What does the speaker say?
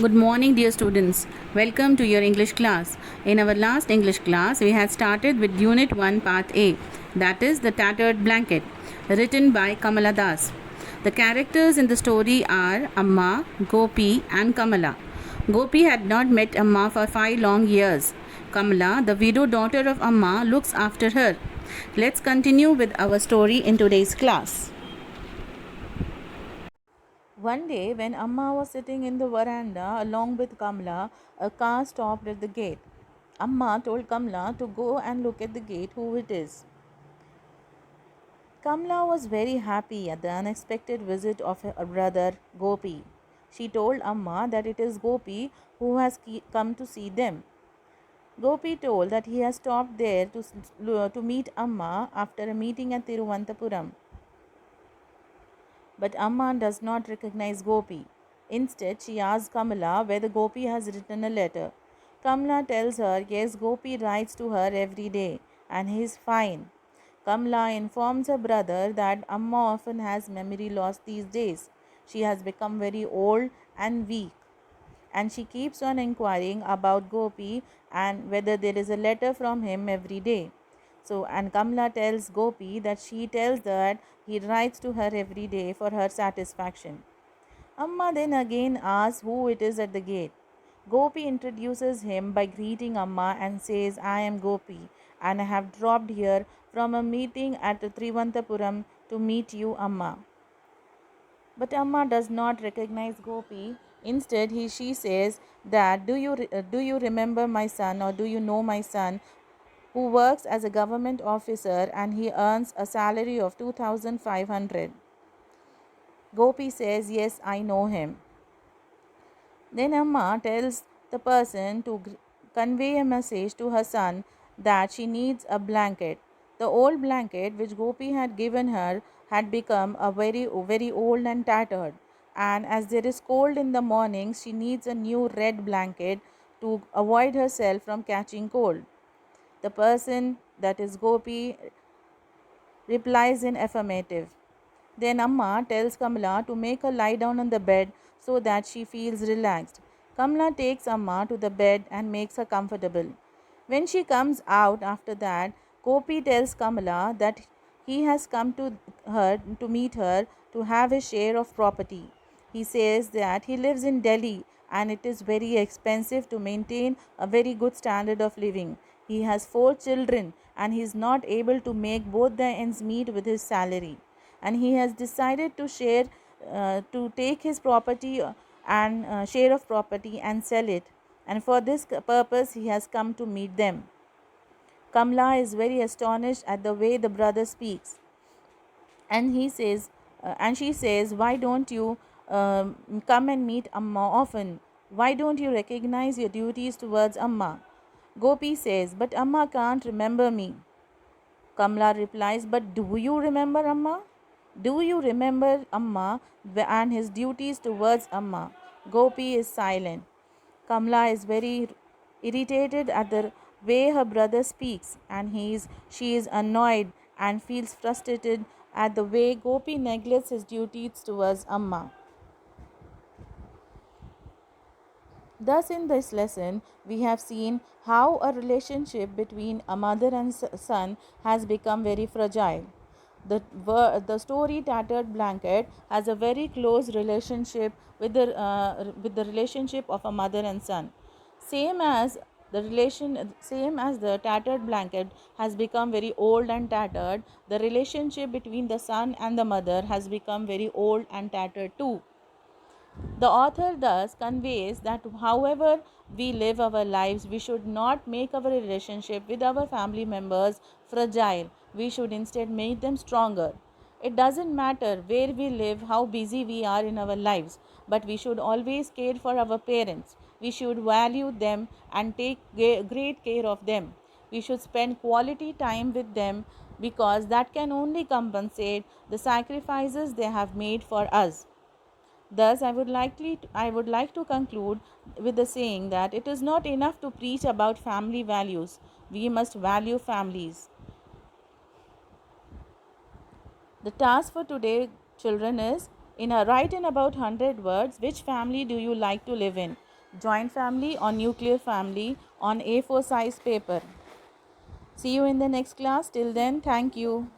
Good morning, dear students. Welcome to your English class. In our last English class, we had started with Unit 1, Part A, that is The Tattered Blanket, written by Kamala Das. The characters in the story are Amma, Gopi, and Kamala. Gopi had not met Amma for 5 long years. Kamala, the widow daughter of Amma, looks after her. Let's continue with our story in today's class. One day, when Amma was sitting in the veranda along with Kamla, a car stopped at the gate. Amma told Kamla to go and look at the gate who it is. Kamla was very happy at the unexpected visit of her brother Gopi. She told Amma that it is Gopi who has come to see them. Gopi told that he has stopped there to meet Amma after a meeting at Tiruvananthapuram. But Amma does not recognize Gopi. Instead, she asks Kamala whether Gopi has written a letter. Kamala tells her yes, Gopi writes to her every day and he is fine. Kamala informs her brother that Amma often has memory loss these days. She has become very old and weak, and she keeps on inquiring about Gopi and whether there is a letter from him every day. So, and Kamla tells Gopi that she tells that he writes to her every day for her satisfaction. Amma then again asks who it is at the gate. Gopi introduces him by greeting Amma and says, I am Gopi and I have dropped here from a meeting at Trivantapuram to meet you, Amma. But Amma does not recognize Gopi. Instead, she says that do you remember my son, or do you know my son who works as a government officer and he earns a salary of 2500? Gopi says, yes, I know him. Then Amma tells the person to convey a message to her son that she needs a blanket. The old blanket which Gopi had given her had become a very old and tattered, and as there is cold in the mornings, she needs a new red blanket to avoid herself from catching cold. The person, that is Gopi, replies in affirmative. Then Amma tells Kamala to make her lie down on the bed so that she feels relaxed. Kamala takes Amma to the bed and makes her comfortable. When she comes out after that, Gopi tells Kamala that he has come to meet her to have his share of property. He says that he lives in Delhi and it is very expensive to maintain a very good standard of living. He has 4 children and he is not able to make both the ends meet with his salary, and he has decided to take his property and share of property and sell it, and for this purpose he has come to meet them. Kamla is very astonished at the way the brother speaks, and she says, why don't you come and meet Amma often? Why don't you recognize your duties towards Amma? Gopi says, but Amma can't remember me. Kamla replies, but do you remember Amma? Do you remember Amma and his duties towards Amma? Gopi is silent. Kamla is very irritated at the way her brother speaks, and she is annoyed and feels frustrated at the way Gopi neglects his duties towards Amma. Thus, in this lesson, we have seen how a relationship between a mother and son has become very fragile. The story Tattered Blanket has a very close relationship with the relationship of a mother and son. Same as same as the tattered blanket has become very old and tattered, the relationship between the son and the mother has become very old and tattered too. The author thus conveys that however we live our lives, we should not make our relationship with our family members fragile. We should instead make them stronger. It doesn't matter where we live, how busy we are in our lives, but we should always care for our parents. We should value them and take great care of them. We should spend quality time with them because that can only compensate the sacrifices they have made for us. Thus, I would like to conclude with the saying that it is not enough to preach about family values. We must value families. The task for today, children, is Write in about 100 words which family do you like to live in? Joint family or nuclear family on A4 size paper. See you in the next class. Till then, thank you.